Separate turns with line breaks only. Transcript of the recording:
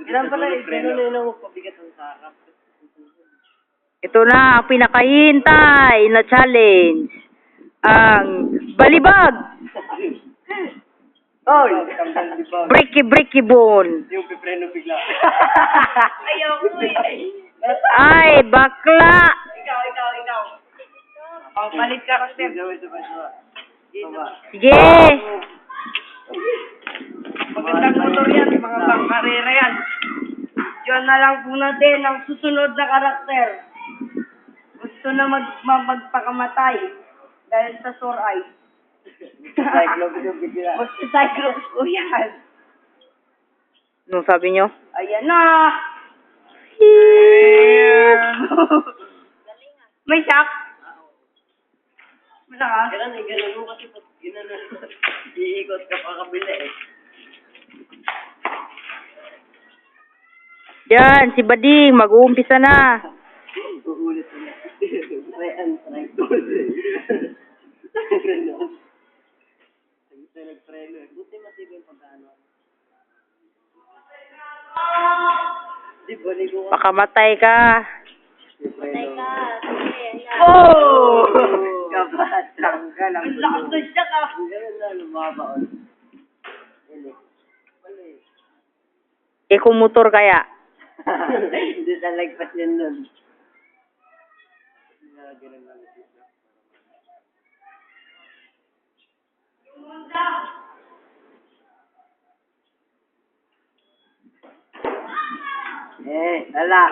Ilan pala eh, gano'n na magpabigat ang sarap.
Ito na ang pinakahintay na challenge. Ang balibag.
Oy!
Breaky bone.
Yung pipreno bigla.
Ayaw ko eh.
Ay, bakla.
Ikaw. Palit ka kasi.
Sige.
Magandang motor yan, mga pangkarera yan. Diyan na lang po natin ang susunod na karakter. Gusto na magpakamatay dahil sa sore eyes.
Cyclops yung bigla.
Basta Cyclops po yan.
Anong sabi nyo?
Ayan na! May shock? Wala ka?
Ganun mo kasi pag ginanon, iikot ka pa kabila eh.
Yan, si Bading, mag-uumpisa na.
Uulit ulit. Try and try. Nagpreno eh. Buti matibay yung pagkano. Di ba, ligo ka?
Pakamatay ka.
Matay ka.
Oh!
Kabatang ka lang.
Ang lakas ng shock ah!
Ganun na, lumabaon. Yan eh. Wala eh.
Eko-motor kaya.
Hindi talagpas yan nun. Ganun lang. Wala.